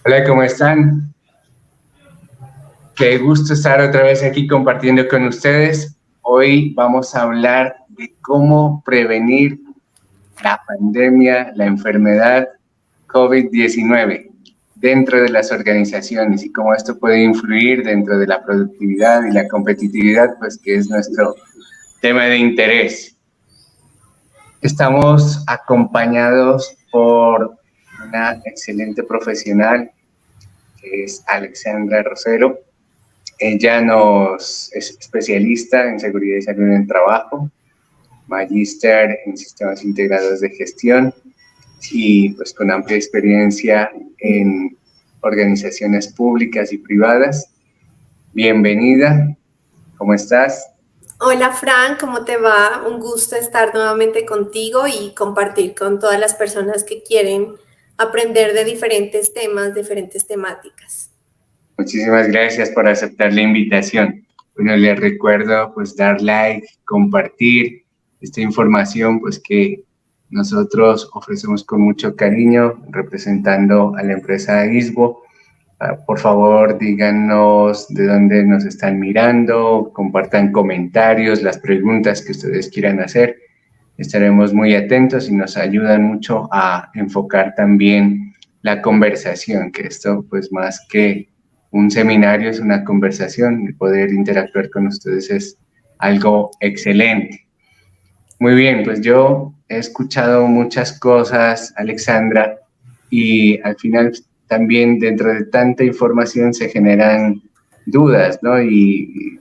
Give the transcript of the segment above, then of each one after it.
Hola, ¿cómo están? Qué gusto estar otra vez aquí compartiendo con ustedes. Hoy vamos a hablar de cómo prevenir la pandemia, la enfermedad COVID-19 dentro de las organizaciones y cómo esto puede influir dentro de la productividad y la competitividad, pues que es nuestro tema de interés. Estamos acompañados por una excelente profesional que es Alexandra Rosero. Ella es especialista en seguridad y salud en el trabajo, magíster en sistemas integrados de gestión y pues con amplia experiencia en organizaciones públicas y privadas. Bienvenida, ¿cómo estás? Hola Fran, ¿cómo te va? Un gusto estar nuevamente contigo y compartir con todas las personas que quieren aprender de diferentes temas, diferentes temáticas. Muchísimas gracias por aceptar la invitación. Bueno, les recuerdo pues dar like, compartir esta información pues que nosotros ofrecemos con mucho cariño representando a la empresa ISBO. Por favor, díganos de dónde nos están mirando, compartan comentarios, las preguntas que ustedes quieran hacer. Estaremos muy atentos y nos ayudan mucho a enfocar también la conversación, que esto pues más que un seminario es una conversación y poder interactuar con ustedes es algo excelente. Muy bien, pues yo he escuchado muchas cosas, Alexandra, y al final también dentro de tanta información se generan dudas, ¿no? Y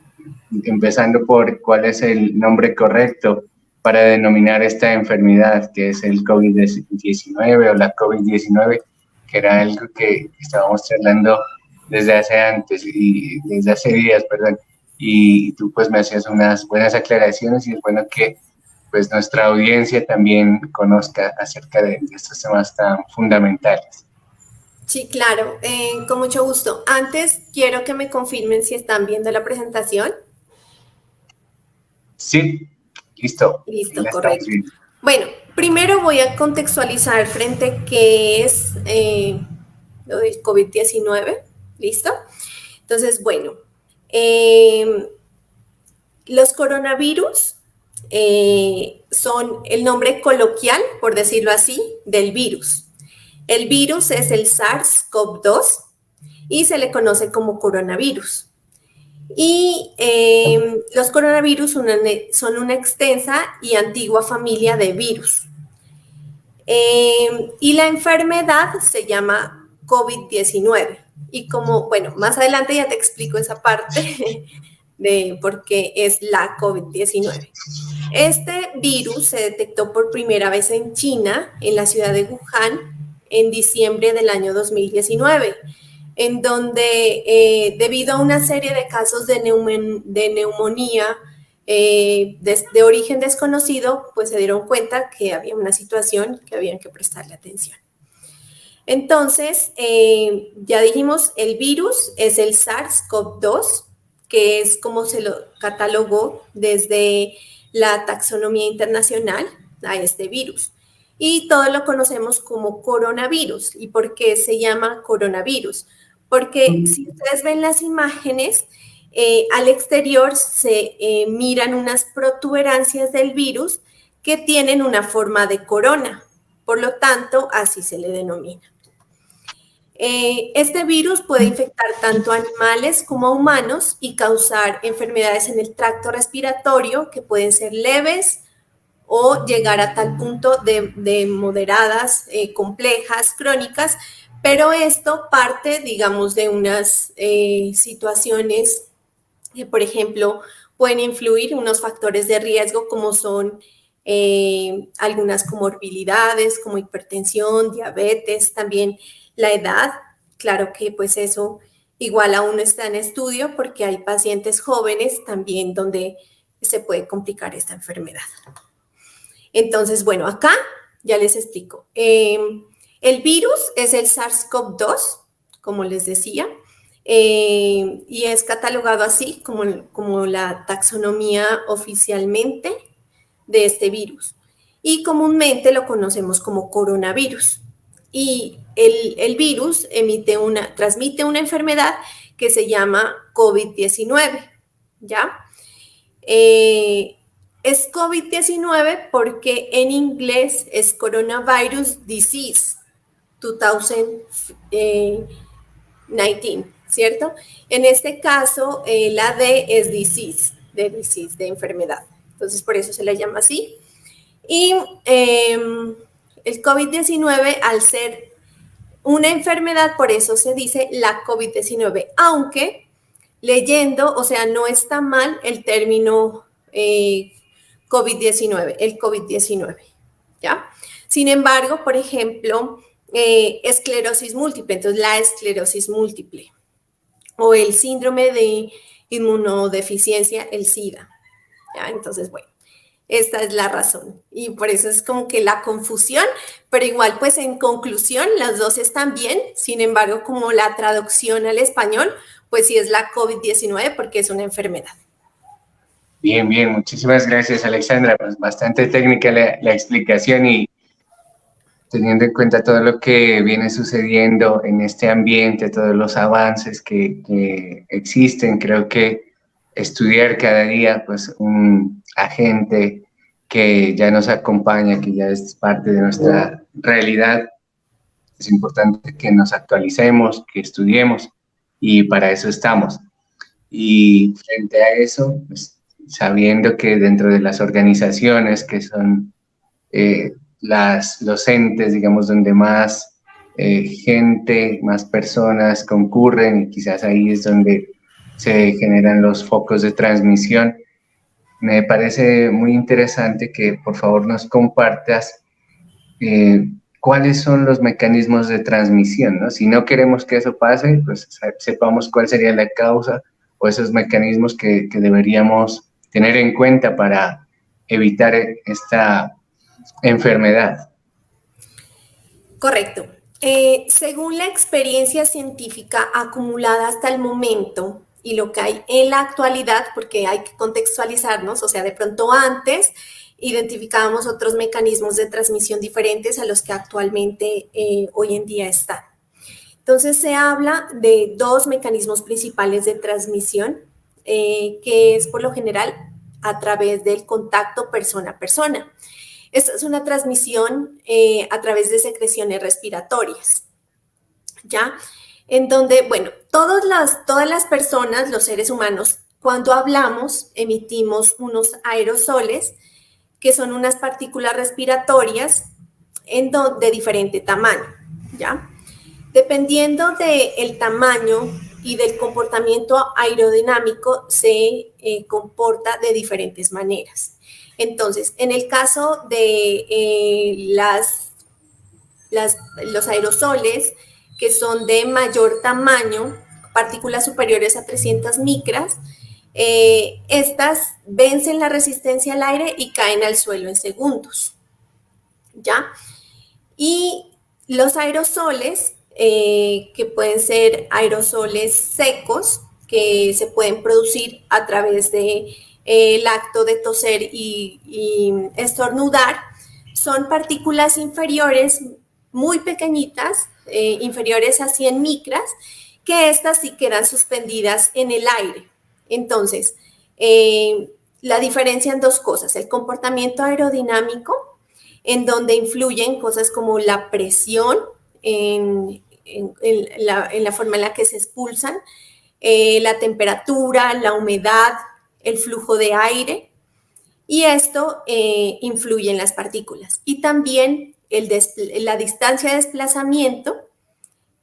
empezando por cuál es el nombre correcto para denominar esta enfermedad, que es el COVID-19 o la COVID-19, que era algo que estábamos charlando desde hace antes y desde hace días, perdón, y tú pues me hacías unas buenas aclaraciones y es bueno que pues nuestra audiencia también conozca acerca de estos temas tan fundamentales. Sí, claro, con mucho gusto. Antes quiero que me confirmen si están viendo la presentación. Sí, listo, ahí Listo, la estamos correcto. viendo. Bueno, primero voy a contextualizar frente a qué es lo del COVID-19. ¿Listo? Entonces, bueno, eh, los coronavirus son el nombre coloquial, por decirlo así, del virus. El virus es el SARS-CoV-2 y se le conoce como coronavirus. Y los coronavirus son una extensa y antigua familia de virus. Y la enfermedad se llama COVID-19. Y como, bueno, más adelante ya te explico esa parte de por qué es la COVID-19. Este virus se detectó por primera vez en China, en la ciudad de Wuhan, en diciembre del año 2019, en donde debido a una serie de casos de neumonía de origen desconocido, pues se dieron cuenta que había una situación que habían que prestarle atención. Entonces, ya dijimos, el virus es el SARS-CoV-2, que es como se lo catalogó desde la taxonomía internacional a este virus. Y todos lo conocemos como coronavirus. ¿Y por qué se llama coronavirus? Porque si ustedes ven las imágenes, al exterior se miran unas protuberancias del virus que tienen una forma de corona. Por lo tanto, así se le denomina. Este virus puede infectar tanto a animales como a humanos y causar enfermedades en el tracto respiratorio que pueden ser leves o llegar a tal punto de moderadas, complejas, crónicas, pero esto parte, digamos, de unas situaciones que, por ejemplo, pueden influir unos factores de riesgo como son algunas comorbilidades como hipertensión, diabetes, también la edad. Claro que pues eso igual aún no está en estudio porque hay pacientes jóvenes también donde se puede complicar esta enfermedad. Entonces, bueno, acá ya les explico. El virus es el SARS-CoV-2, como les decía, y es catalogado así como la taxonomía oficialmente de este virus. Y comúnmente lo conocemos como coronavirus. y el virus transmite una enfermedad que se llama COVID-19, ¿ya? Es COVID-19 porque en inglés es Coronavirus Disease 2019, ¿cierto? En este caso, la D es disease, de enfermedad. Entonces, por eso se la llama así. Y el COVID-19, al ser una enfermedad, por eso se dice la COVID-19, aunque leyendo, o sea, no está mal el término COVID-19, el COVID-19, ¿ya? Sin embargo, por ejemplo, esclerosis múltiple, entonces la esclerosis múltiple, o el síndrome de inmunodeficiencia, el SIDA, ¿ya? Entonces, bueno, esta es la razón. Y por eso es como que la confusión, pero igual, pues en conclusión, las dos están bien. Sin embargo, como la traducción al español, pues sí es la COVID-19 porque es una enfermedad. Bien, bien, muchísimas gracias, Alexandra. Pues bastante técnica la explicación y teniendo en cuenta todo lo que viene sucediendo en este ambiente, todos los avances que existen, creo que estudiar cada día, pues un agente que ya nos acompaña, que ya es parte de nuestra realidad, es importante que nos actualicemos, que estudiemos y para eso estamos. Y frente a eso, pues, sabiendo que dentro de las organizaciones que son los entes, digamos, donde más gente, más personas concurren y quizás ahí es donde se generan los focos de transmisión. Me parece muy interesante que por favor nos compartas cuáles son los mecanismos de transmisión, ¿no? Si no queremos que eso pase, pues sepamos cuál sería la causa o esos mecanismos que deberíamos tener en cuenta para evitar esta enfermedad. Correcto. Según la experiencia científica acumulada hasta el momento y lo que hay en la actualidad, porque hay que contextualizarnos, o sea, de pronto antes identificábamos otros mecanismos de transmisión diferentes a los que actualmente hoy en día están. Entonces se habla de dos mecanismos principales de transmisión, que es por lo general a través del contacto persona a persona. Esta es una transmisión a través de secreciones respiratorias, ¿ya? En donde, bueno, todas las personas, los seres humanos, cuando hablamos, emitimos unos aerosoles, que son unas partículas respiratorias de diferente tamaño, ¿ya? Dependiendo del tamaño y del comportamiento aerodinámico, se comporta de diferentes maneras. Entonces, en el caso de los aerosoles, que son de mayor tamaño, partículas superiores a 300 micras, estas vencen la resistencia al aire y caen al suelo en segundos, ¿ya? Y los aerosoles, que pueden ser aerosoles secos, que se pueden producir a través de el acto de toser y estornudar, son partículas inferiores muy pequeñitas, inferiores a 100 micras, que estas sí quedan suspendidas en el aire. Entonces, la diferencia en dos cosas: el comportamiento aerodinámico, en donde influyen cosas como la presión en la forma en la que se expulsan, la temperatura, la humedad, el flujo de aire, y esto influye en las partículas. Y también la distancia de desplazamiento,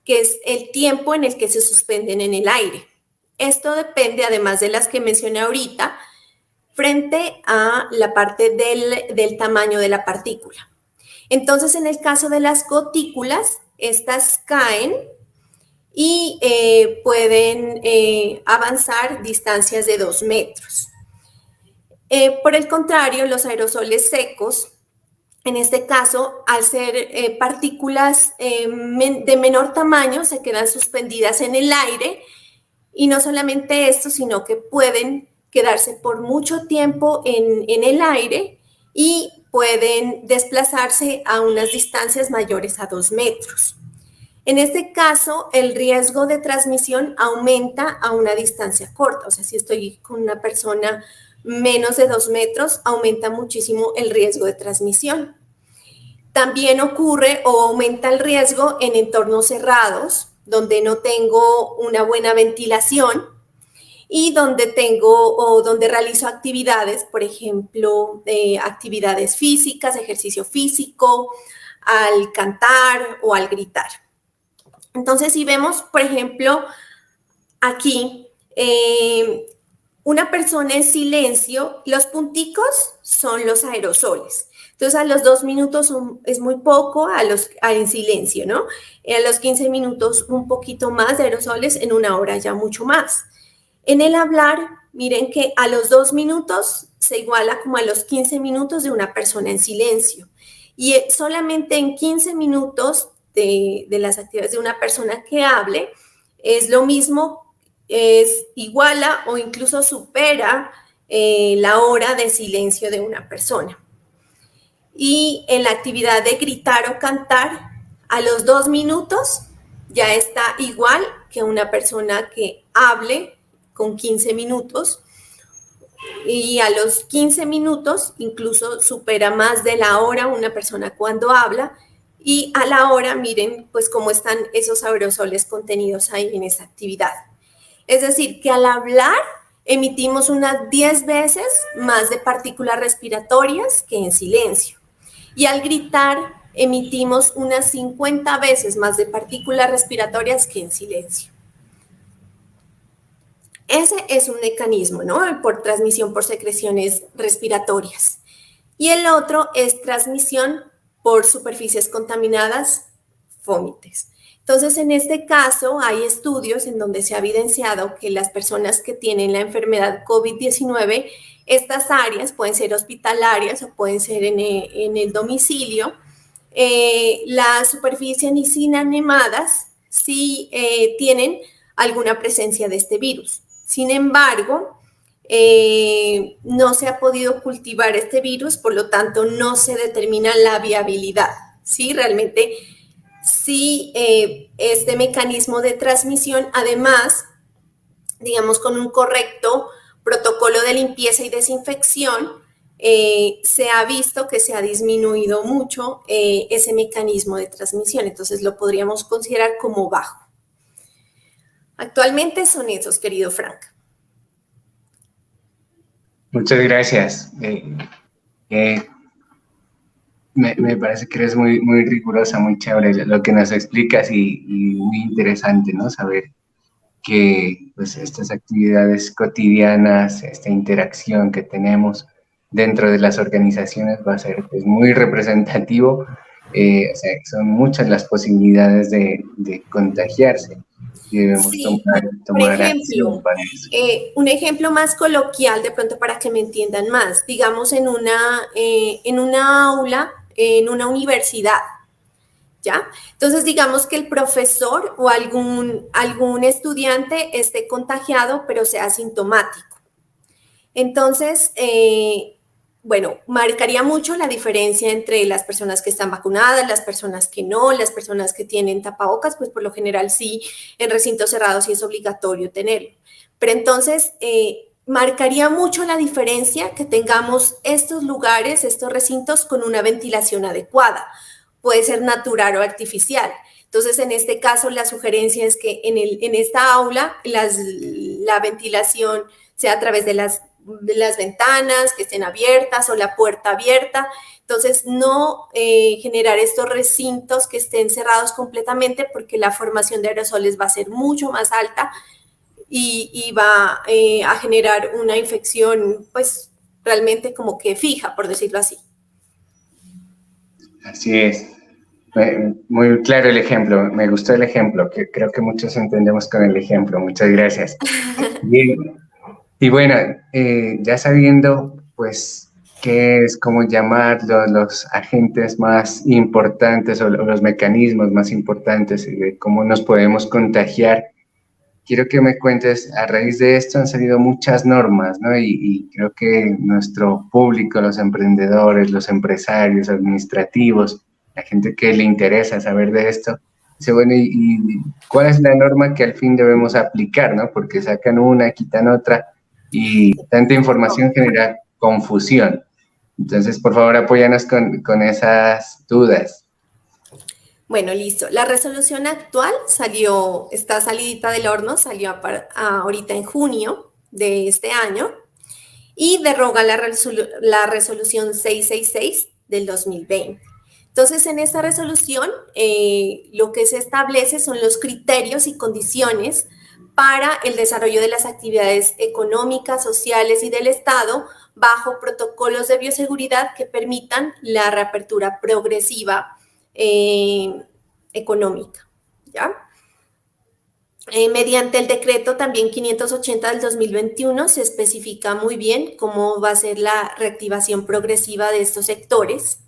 que es el tiempo en el que se suspenden en el aire. Esto depende, además de las que mencioné ahorita, frente a la parte del tamaño de la partícula. Entonces, en el caso de las gotículas, estas caen y pueden avanzar distancias de 2 metros. Por el contrario, los aerosoles secos, en este caso, al ser partículas de menor tamaño, se quedan suspendidas en el aire, y no solamente esto, sino que pueden quedarse por mucho tiempo en el aire y pueden desplazarse a unas distancias mayores a 2 metros. En este caso, el riesgo de transmisión aumenta a una distancia corta. O sea, si estoy con una persona menos de 2 metros, aumenta muchísimo el riesgo de transmisión. También ocurre o aumenta el riesgo en entornos cerrados, donde no tengo una buena ventilación y donde realizo actividades, por ejemplo, actividades físicas, ejercicio físico, al cantar o al gritar. Entonces, si vemos, por ejemplo, aquí, una persona en silencio, los punticos son los aerosoles. Entonces, a los 2 minutos es muy poco en silencio, ¿no? A los 15 minutos un poquito más de aerosoles, en 1 hora ya mucho más. En el hablar, miren que a los 2 minutos se iguala como a los 15 minutos de una persona en silencio. Y solamente en 15 minutos de las actividades de una persona que hable, es lo mismo, es iguala o incluso supera la hora de silencio de una persona. Y en la actividad de gritar o cantar, a los 2 minutos ya está igual que una persona que hable con 15 minutos. Y a los 15 minutos incluso supera más de la hora una persona cuando habla. Y a la hora, miren, pues cómo están esos aerosoles contenidos ahí en esa actividad. Es decir, que al hablar emitimos unas 10 veces más de partículas respiratorias que en silencio. Y al gritar emitimos unas 50 veces más de partículas respiratorias que en silencio. Ese es un mecanismo, ¿no? Por transmisión por secreciones respiratorias. Y el otro es transmisión por superficies contaminadas, vómites. Entonces, en este caso, hay estudios en donde se ha evidenciado que las personas que tienen la enfermedad COVID-19, estas áreas pueden ser hospitalarias o pueden ser en el domicilio. Las superficies inanimadas sí tienen alguna presencia de este virus. Sin embargo, no se ha podido cultivar este virus, por lo tanto no se determina la viabilidad, ¿sí? Realmente sí, este mecanismo de transmisión, además, digamos, con un correcto protocolo de limpieza y desinfección, se ha visto que se ha disminuido mucho ese mecanismo de transmisión, entonces lo podríamos considerar como bajo. Actualmente son esos, querido Frank. Muchas gracias. Me parece que eres muy, muy rigurosa, muy chévere lo que nos explicas y muy interesante, ¿no? Saber que pues, estas actividades cotidianas, esta interacción que tenemos dentro de las organizaciones va a ser pues, muy representativo. O sea, son muchas las posibilidades de contagiarse y debemos tomar acción para eso. Un ejemplo más coloquial, de pronto para que me entiendan más, digamos en una aula, en una universidad, ¿ya? Entonces, digamos que el profesor o algún estudiante esté contagiado, pero sea asintomático. Entonces, bueno, marcaría mucho la diferencia entre las personas que están vacunadas, las personas que no, las personas que tienen tapabocas, pues por lo general sí, en recintos cerrados sí es obligatorio tenerlo. Pero entonces, marcaría mucho la diferencia que tengamos estos lugares, estos recintos con una ventilación adecuada. Puede ser natural o artificial. Entonces, en este caso, la sugerencia es que en esta aula la ventilación sea a través de las ventanas que estén abiertas o la puerta abierta. Entonces, no generar estos recintos que estén cerrados completamente porque la formación de aerosoles va a ser mucho más alta y va a generar una infección, pues, realmente como que fija, por decirlo así. Así es. Muy claro el ejemplo, me gustó el ejemplo, que creo que muchos entendemos con el ejemplo. Muchas gracias. Bien. Y bueno, ya sabiendo, pues, qué es, cómo llamar los agentes más importantes o los mecanismos más importantes de cómo nos podemos contagiar, quiero que me cuentes, a raíz de esto han salido muchas normas, ¿no? Y creo que nuestro público, los emprendedores, los empresarios, administrativos, la gente que le interesa saber de esto, dice, bueno, ¿y cuál es la norma que al fin debemos aplicar, ¿no? Porque sacan una, quitan otra y tanta información genera confusión. Entonces, por favor, apóyanos con esas dudas. Bueno, listo. La resolución actual salió, está salidita del horno, salió ahorita en junio de este año y deroga la resolución 666 del 2020. Entonces, en esta resolución, lo que se establece son los criterios y condiciones para el desarrollo de las actividades económicas, sociales y del Estado bajo protocolos de bioseguridad que permitan la reapertura progresiva económica, ¿ya? Mediante el decreto también 580 del 2021 se especifica muy bien cómo va a ser la reactivación progresiva de estos sectores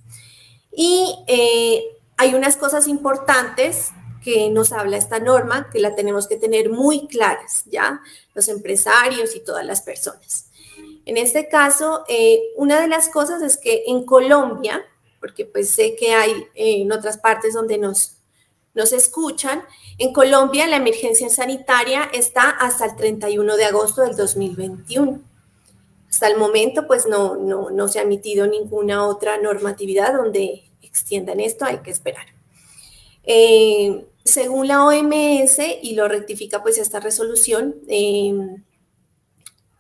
y hay unas cosas importantes que nos habla esta norma que la tenemos que tener muy claras, ¿ya? Los empresarios y todas las personas. En este caso, una de las cosas es que en Colombia, porque pues sé que hay en otras partes donde nos escuchan, en Colombia la emergencia sanitaria está hasta el 31 de agosto del 2021. Hasta el momento, pues no se ha emitido ninguna otra normatividad donde extiendan esto, hay que esperar. Según la OMS, y lo rectifica pues esta resolución,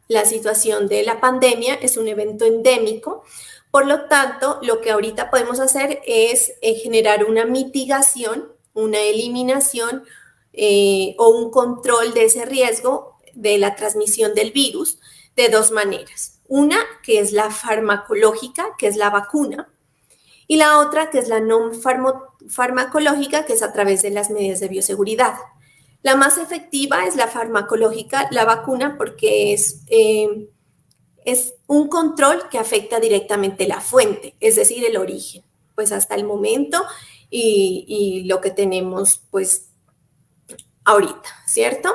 la situación de la pandemia es un evento endémico, por lo tanto, lo que ahorita podemos hacer es generar una mitigación, una eliminación o un control de ese riesgo de la transmisión del virus de dos maneras. Una, que es la farmacológica, que es la vacuna, y la otra, que es la no farmacológica, que es a través de las medidas de bioseguridad. La más efectiva es la farmacológica, la vacuna, porque es un control que afecta directamente la fuente, es decir, el origen, pues hasta el momento y lo que tenemos pues ahorita, ¿cierto?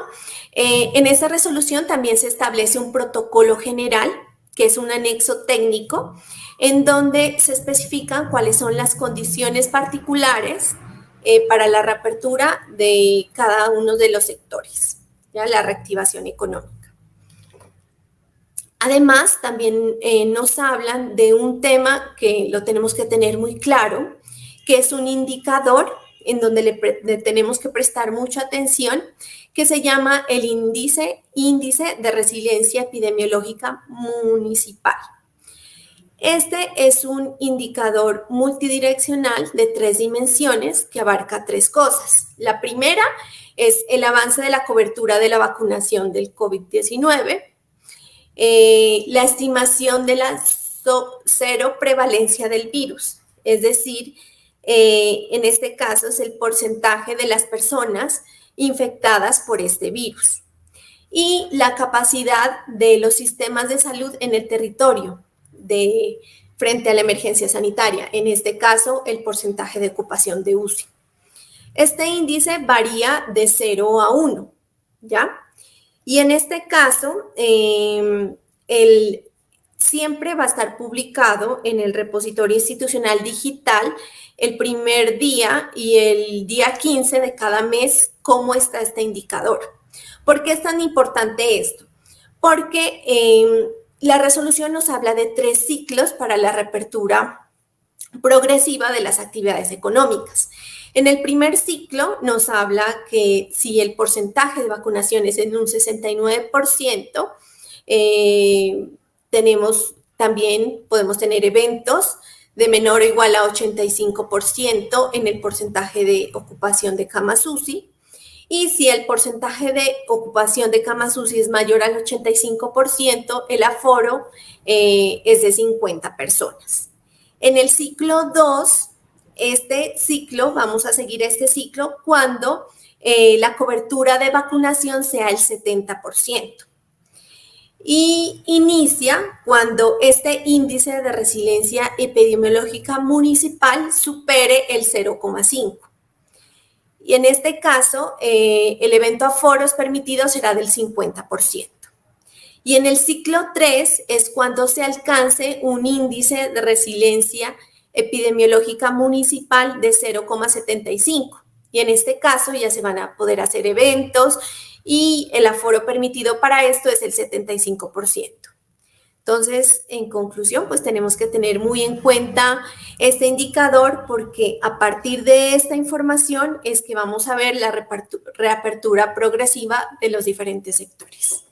En esta resolución también se establece un protocolo general, que es un anexo técnico, en donde se especifican cuáles son las condiciones particulares para la reapertura de cada uno de los sectores, ¿ya? La reactivación económica. Además, también nos hablan de un tema que lo tenemos que tener muy claro, que es un indicador en donde le tenemos que prestar mucha atención, que se llama el índice de resiliencia epidemiológica municipal. Este es un indicador multidireccional de 3 dimensiones que abarca 3 cosas. La primera es el avance de la cobertura de la vacunación del COVID-19, la estimación de la cero prevalencia del virus, es decir, en este caso es el porcentaje de las personas infectadas por este virus, y la capacidad de los sistemas de salud en el territorio frente a la emergencia sanitaria, en este caso el porcentaje de ocupación de UCI. Este índice varía de 0 a 1, ¿ya? Y en este caso, siempre va a estar publicado en el repositorio institucional digital el primer día y el día 15 de cada mes cómo está este indicador. ¿Por qué es tan importante esto? Porque la resolución nos habla de 3 ciclos para la reapertura progresiva de las actividades económicas. En el primer ciclo nos habla que si el porcentaje de vacunación es en un 69%, podemos tener eventos de menor o igual a 85% en el porcentaje de ocupación de camas UCI. Y si el porcentaje de ocupación de camas UCI es mayor al 85%, el aforo es de 50 personas. En el ciclo 2, vamos a seguir este ciclo cuando la cobertura de vacunación sea el 70%. Y inicia cuando este índice de resiliencia epidemiológica municipal supere el 0,5. y en este caso el evento aforos permitido será del 50%. Y en el ciclo 3 es cuando se alcance un índice de resiliencia epidemiológica municipal de 0,75. Y en este caso ya se van a poder hacer eventos y el aforo permitido para esto es el 75%. Entonces, en conclusión, pues tenemos que tener muy en cuenta este indicador porque a partir de esta información es que vamos a ver la reapertura progresiva de los diferentes sectores.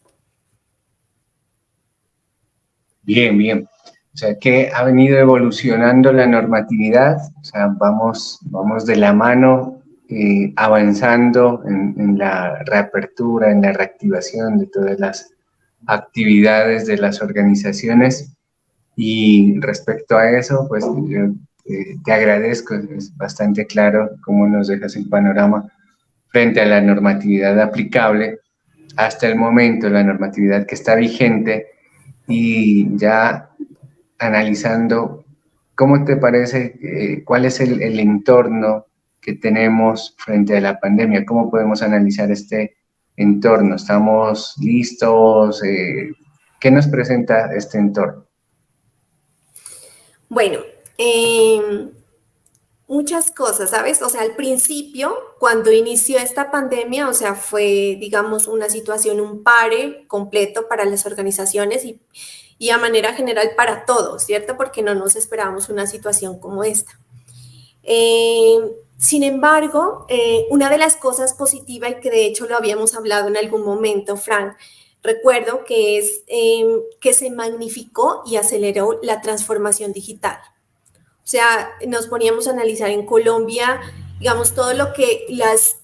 Bien, bien. O sea, que ha venido evolucionando la normatividad, o sea, vamos de la mano avanzando en la reapertura, en la reactivación de todas las actividades de las organizaciones. Y respecto a eso, pues yo te agradezco, es bastante claro cómo nos dejas el panorama frente a la normatividad aplicable hasta el momento, la normatividad que está vigente y ya analizando, ¿cómo te parece, cuál es el entorno que tenemos frente a la pandemia? ¿Cómo podemos analizar este entorno? ¿Estamos listos? ¿Qué nos presenta este entorno? Bueno, muchas cosas, ¿sabes? O sea, al principio, cuando inició esta pandemia, o sea, fue, digamos, una situación, un pare completo para las organizaciones y a manera general para todos, ¿cierto? Porque no nos esperábamos una situación como esta. Sin embargo, una de las cosas positivas y que de hecho lo habíamos hablado en algún momento, Frank, recuerdo que es que se magnificó y aceleró la transformación digital. O sea, nos poníamos a analizar en Colombia, digamos, todo lo que las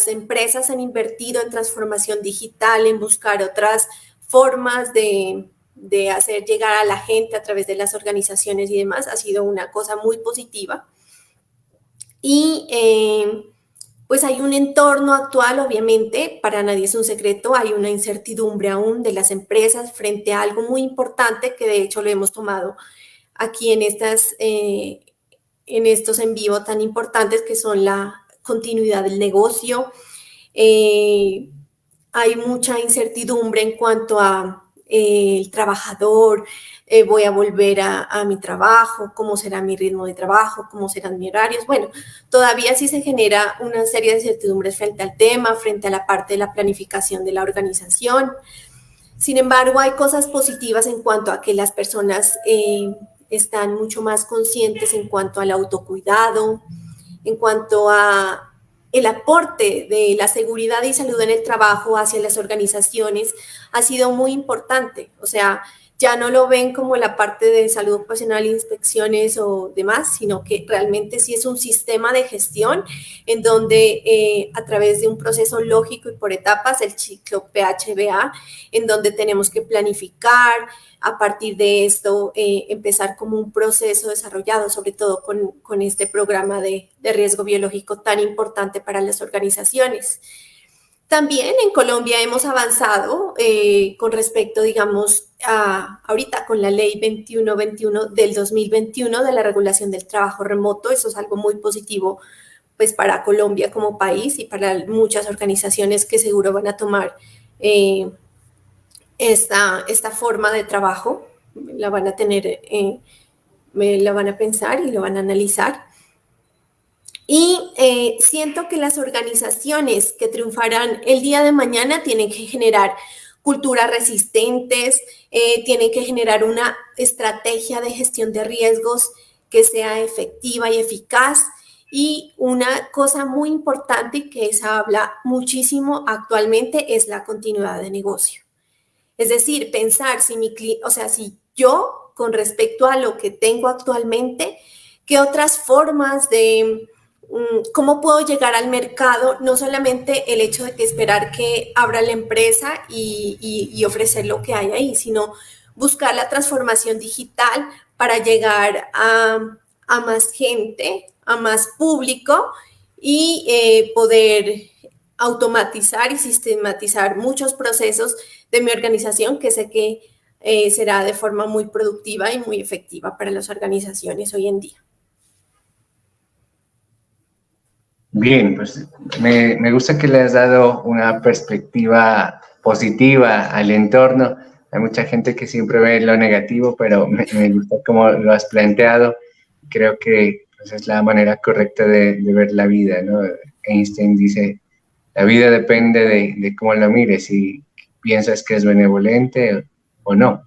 empresas han invertido en transformación digital, en buscar otras formas de hacer llegar a la gente a través de las organizaciones y demás, ha sido una cosa muy positiva. Y pues hay un entorno actual, obviamente, para nadie es un secreto, hay una incertidumbre aún de las empresas frente a algo muy importante que de hecho lo hemos tomado aquí en estos en vivo tan importantes que son la continuidad del negocio. Hay mucha incertidumbre en cuanto a el trabajador, voy a volver a mi trabajo, cómo será mi ritmo de trabajo, cómo serán mis horarios. Bueno, todavía sí se genera una serie de incertidumbres frente al tema, frente a la parte de la planificación de la organización. Sin embargo, hay cosas positivas en cuanto a que las personas están mucho más conscientes en cuanto al autocuidado, en cuanto a el aporte de la seguridad y salud en el trabajo hacia las organizaciones ha sido muy importante. O sea, ya no lo ven como la parte de salud ocupacional, inspecciones o demás, sino que realmente sí es un sistema de gestión en donde a través de un proceso lógico y por etapas, el ciclo PHBA, en donde tenemos que planificar, a partir de esto empezar como un proceso desarrollado, sobre todo con este programa de riesgo biológico tan importante para las organizaciones. También en Colombia hemos avanzado con respecto, digamos, a ahorita con la ley 2121 del 2021 de la regulación del trabajo remoto. Eso es algo muy positivo pues para Colombia como país y para muchas organizaciones que seguro van a tomar esta forma de trabajo, la van a tener, la van a pensar y lo van a analizar. Y siento que las organizaciones que triunfarán el día de mañana tienen que generar culturas resistentes, tienen que generar una estrategia de gestión de riesgos que sea efectiva y eficaz. Y una cosa muy importante que se habla muchísimo actualmente es la continuidad de negocio. Es decir, pensar si yo, con respecto a lo que tengo actualmente, qué otras formas de cómo puedo llegar al mercado, no solamente el hecho de que esperar que abra la empresa y ofrecer lo que hay ahí, sino buscar la transformación digital para llegar a más gente, a más público y poder automatizar y sistematizar muchos procesos de mi organización que sé que será de forma muy productiva y muy efectiva para las organizaciones hoy en día. Bien, pues me gusta que le has dado una perspectiva positiva al entorno. Hay mucha gente que siempre ve lo negativo, pero me gusta cómo lo has planteado. Creo que pues, es la manera correcta de ver la vida, ¿no? Einstein dice, la vida depende de cómo lo mires, si piensas que es benevolente o no.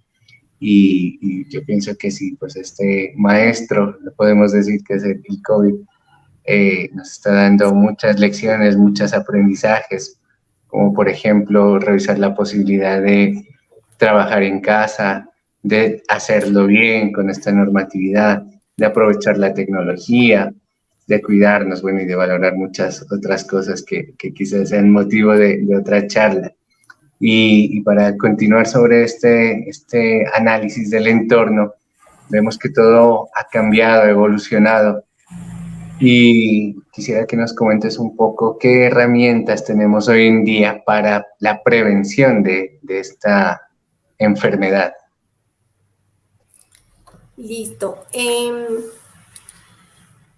Y yo pienso que sí, pues este maestro, podemos decir que es el COVID, nos está dando muchas lecciones, muchos aprendizajes, como por ejemplo revisar la posibilidad de trabajar en casa, de hacerlo bien con esta normatividad, de aprovechar la tecnología, de cuidarnos, bueno, y de valorar muchas otras cosas que quizás sean motivo de otra charla. Y para continuar sobre este análisis del entorno, vemos que todo ha cambiado, ha evolucionado, y quisiera que nos comentes un poco qué herramientas tenemos hoy en día para la prevención de esta enfermedad. Listo.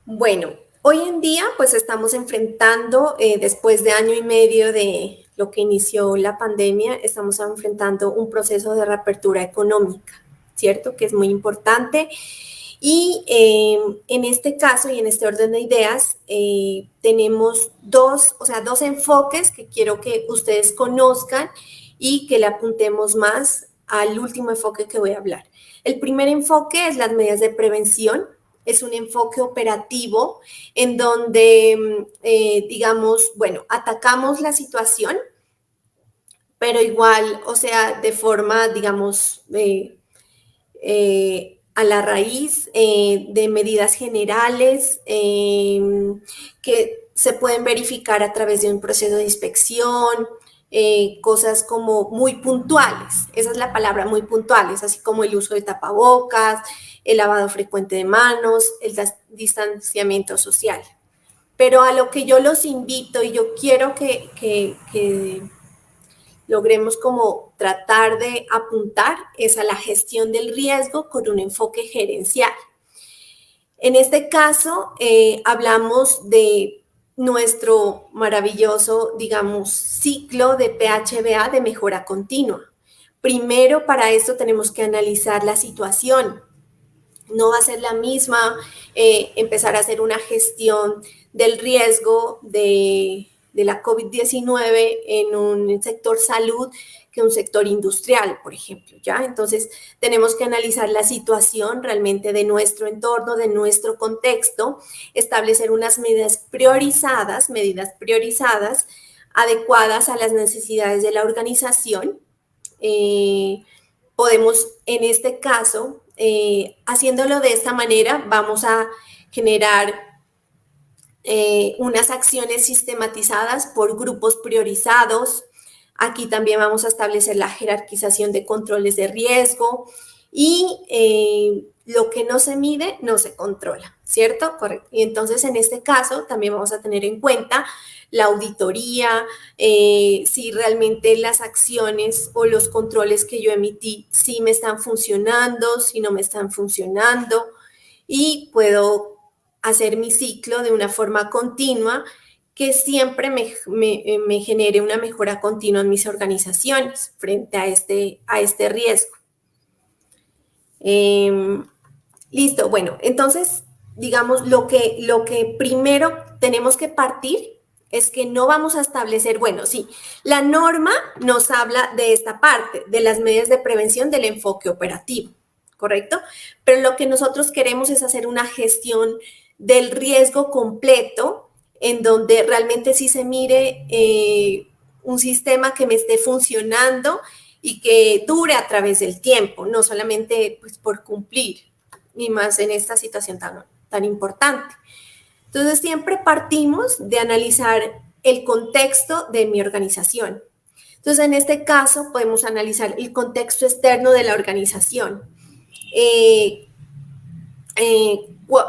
Bueno, hoy en día pues estamos enfrentando, después de año y medio de lo que inició la pandemia, estamos enfrentando un proceso de reapertura económica, ¿cierto? Que es muy importante. Y en este caso y en este orden de ideas, tenemos dos enfoques que quiero que ustedes conozcan y que le apuntemos más al último enfoque que voy a hablar. El primer enfoque es las medidas de prevención. Es un enfoque operativo en donde, digamos, bueno, atacamos la situación, pero igual, o sea, de forma, digamos, a la raíz de medidas generales que se pueden verificar a través de un proceso de inspección, cosas como muy puntuales, esa es la palabra, muy puntuales, así como el uso de tapabocas, el lavado frecuente de manos, el distanciamiento social. Pero a lo que yo los invito y yo quiero que logremos como tratar de apuntar es a la gestión del riesgo con un enfoque gerencial. En este caso, hablamos de nuestro maravilloso, digamos, ciclo de PHBA de mejora continua. Primero, para esto tenemos que analizar la situación. No va a ser la misma empezar a hacer una gestión del riesgo de la COVID-19 en un sector salud que un sector industrial, por ejemplo, ¿ya? Entonces, tenemos que analizar la situación realmente de nuestro entorno, de nuestro contexto, establecer unas medidas priorizadas, adecuadas a las necesidades de la organización. Podemos, en este caso, haciéndolo de esta manera, vamos a generar unas acciones sistematizadas por grupos priorizados. Aquí también vamos a establecer la jerarquización de controles de riesgo y lo que no se mide no se controla, ¿cierto? Correcto. Y entonces en este caso también vamos a tener en cuenta la auditoría, si realmente las acciones o los controles que yo emití sí me están funcionando, si no me están funcionando y puedo hacer mi ciclo de una forma continua que siempre me genere una mejora continua en mis organizaciones frente a este riesgo. Listo, bueno, entonces, digamos, lo que primero tenemos que partir es que no vamos a establecer, bueno, sí, la norma nos habla de esta parte, de las medidas de prevención del enfoque operativo, ¿correcto? Pero lo que nosotros queremos es hacer una gestión del riesgo completo en donde realmente sí se mire un sistema que me esté funcionando y que dure a través del tiempo, no solamente pues, por cumplir, ni más en esta situación tan importante. Entonces, siempre partimos de analizar el contexto de mi organización. Entonces, en este caso, podemos analizar el contexto externo de la organización.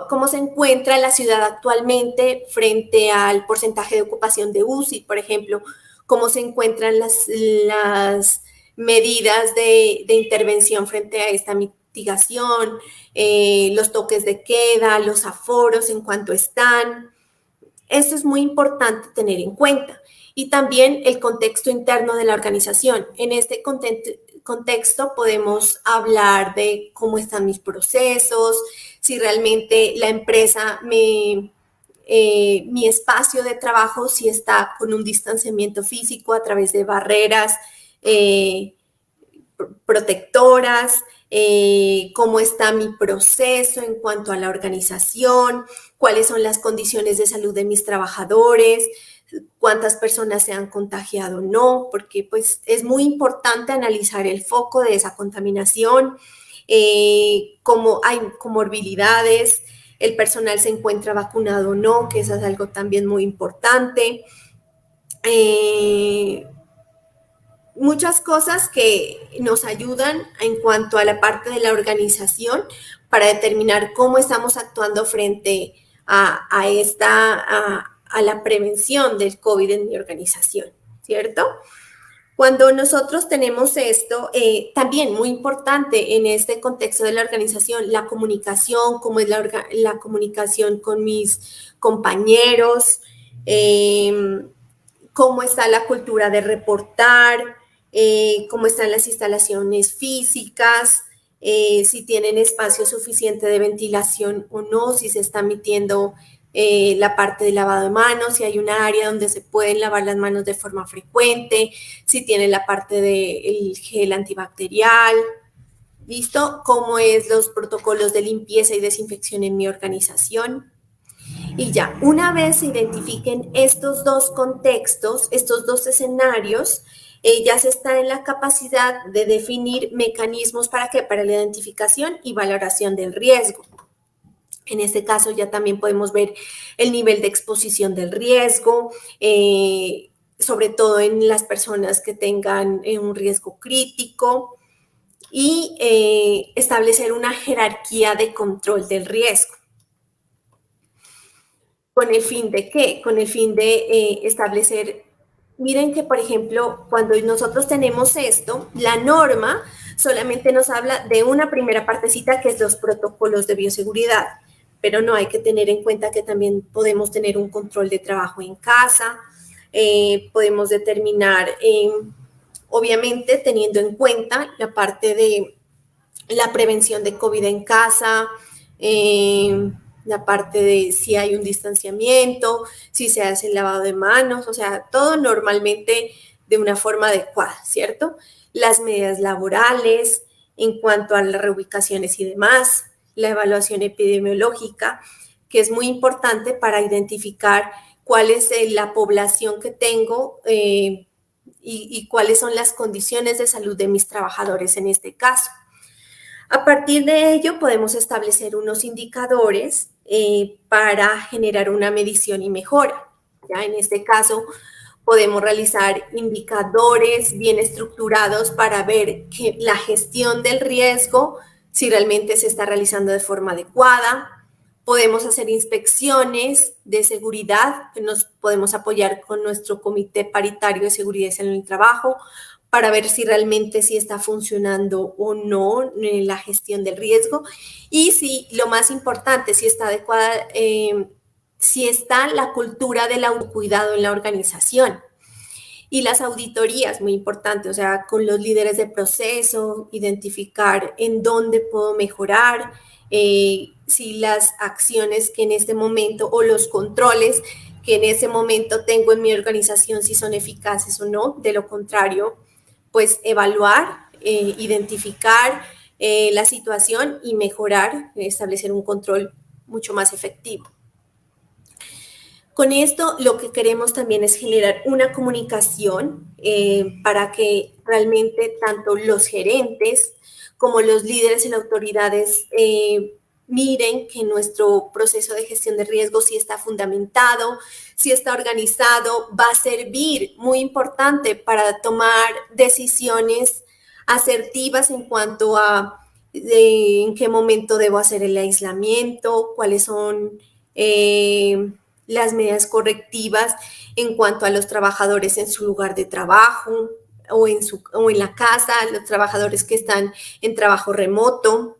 Cómo se encuentra la ciudad actualmente frente al porcentaje de ocupación de UCI, por ejemplo, cómo se encuentran las medidas de intervención frente a esta mitigación, los toques de queda, los aforos en cuanto están, Esto es muy importante tener en cuenta. Y también el contexto interno de la organización. En este contexto podemos hablar de cómo están mis procesos, si realmente la empresa mi espacio de trabajo si está con un distanciamiento físico a través de barreras protectoras, cómo está mi proceso en cuanto a la organización, cuáles son las condiciones de salud de mis trabajadores, cuántas personas se han contagiado o no, porque pues es muy importante analizar el foco de esa contaminación, cómo hay comorbilidades, el personal se encuentra vacunado o no, que eso es algo también muy importante. Muchas cosas que nos ayudan en cuanto a la parte de la organización para determinar cómo estamos actuando frente a la prevención del COVID en mi organización, ¿cierto? Cuando nosotros tenemos esto, también muy importante en este contexto de la organización, la comunicación, cómo es la comunicación con mis compañeros, cómo está la cultura de reportar, cómo están las instalaciones físicas, si tienen espacio suficiente de ventilación o no, si se está emitiendo la parte de lavado de manos, si hay una área donde se pueden lavar las manos de forma frecuente, si tiene la parte del gel antibacterial, ¿listo? ¿Cómo es los protocolos de limpieza y desinfección en mi organización? Y ya, una vez se identifiquen estos dos contextos, estos dos escenarios, ya se está en la capacidad de definir mecanismos para qué, para la identificación y valoración del riesgo. En este caso ya también podemos ver el nivel de exposición del riesgo, sobre todo en las personas que tengan un riesgo crítico y establecer una jerarquía de control del riesgo. ¿Con el fin de qué? Con el fin de establecer, miren que por ejemplo, cuando nosotros tenemos esto, la norma solamente nos habla de una primera partecita que es los protocolos de bioseguridad, pero no hay que tener en cuenta que también podemos tener un control de trabajo en casa, podemos determinar, obviamente teniendo en cuenta la parte de la prevención de COVID en casa, la parte de si hay un distanciamiento, si se hace el lavado de manos, o sea, todo normalmente de una forma adecuada, ¿cierto? Las medidas laborales en cuanto a las reubicaciones y demás, la evaluación epidemiológica, que es muy importante para identificar cuál es la población que tengo y cuáles son las condiciones de salud de mis trabajadores en este caso. A partir de ello, podemos establecer unos indicadores para generar una medición y mejora. ¿Ya? En este caso, podemos realizar indicadores bien estructurados para ver que la gestión del riesgo, si realmente se está realizando de forma adecuada. Podemos hacer inspecciones de seguridad, nos podemos apoyar con nuestro comité paritario de seguridad en el trabajo para ver si realmente sí está funcionando o no la gestión del riesgo y si, lo más importante, si está adecuada, si está la cultura del autocuidado en la organización. Y las auditorías, muy importante, o sea, con los líderes de proceso, identificar en dónde puedo mejorar, si las acciones que en este momento o los controles que en ese momento tengo en mi organización, si son eficaces o no. De lo contrario, pues evaluar, identificar la situación y mejorar, establecer un control mucho más efectivo. Con esto lo que queremos también es generar una comunicación para que realmente tanto los gerentes como los líderes y las autoridades miren que nuestro proceso de gestión de riesgo sí está fundamentado, sí está organizado, va a servir, muy importante, para tomar decisiones asertivas en cuanto a en qué momento debo hacer el aislamiento, cuáles son las medidas correctivas en cuanto a los trabajadores en su lugar de trabajo o en la casa, los trabajadores que están en trabajo remoto.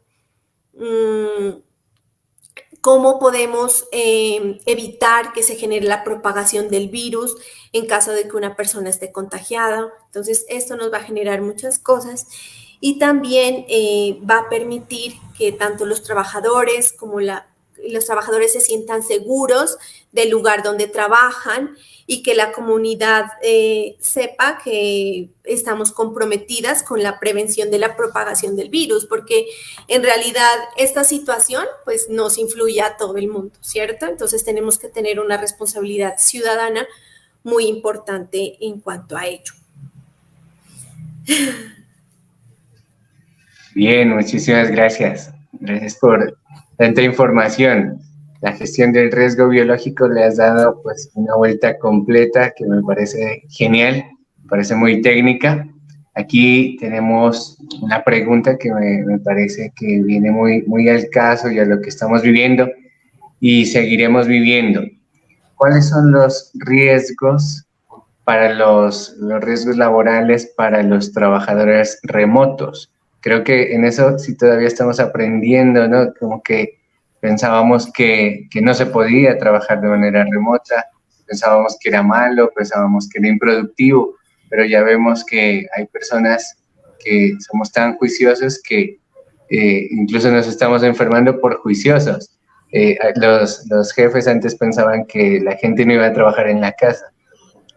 cómo podemos evitar que se genere la propagación del virus en caso de que una persona esté contagiada. Entonces, esto nos va a generar muchas cosas y también va a permitir que tanto los trabajadores como los trabajadores se sientan seguros del lugar donde trabajan y que la comunidad sepa que estamos comprometidas con la prevención de la propagación del virus, porque en realidad esta situación pues nos influye a todo el mundo, ¿cierto? Entonces tenemos que tener una responsabilidad ciudadana muy importante en cuanto a ello. Bien, muchísimas gracias. Gracias por tanta información. La gestión del riesgo biológico le has dado pues una vuelta completa que me parece genial, me parece muy técnica. Aquí tenemos una pregunta que me parece que viene muy al caso y a lo que estamos viviendo y seguiremos viviendo. ¿Cuáles son los riesgos para los riesgos laborales para los trabajadores remotos? Creo que en eso sí todavía estamos aprendiendo, ¿no? Como que pensábamos que no se podía trabajar de manera remota, pensábamos que era malo, pensábamos que era improductivo, pero ya vemos que hay personas que somos tan juiciosos que incluso nos estamos enfermando por juiciosos. Los jefes antes pensaban que la gente no iba a trabajar en la casa.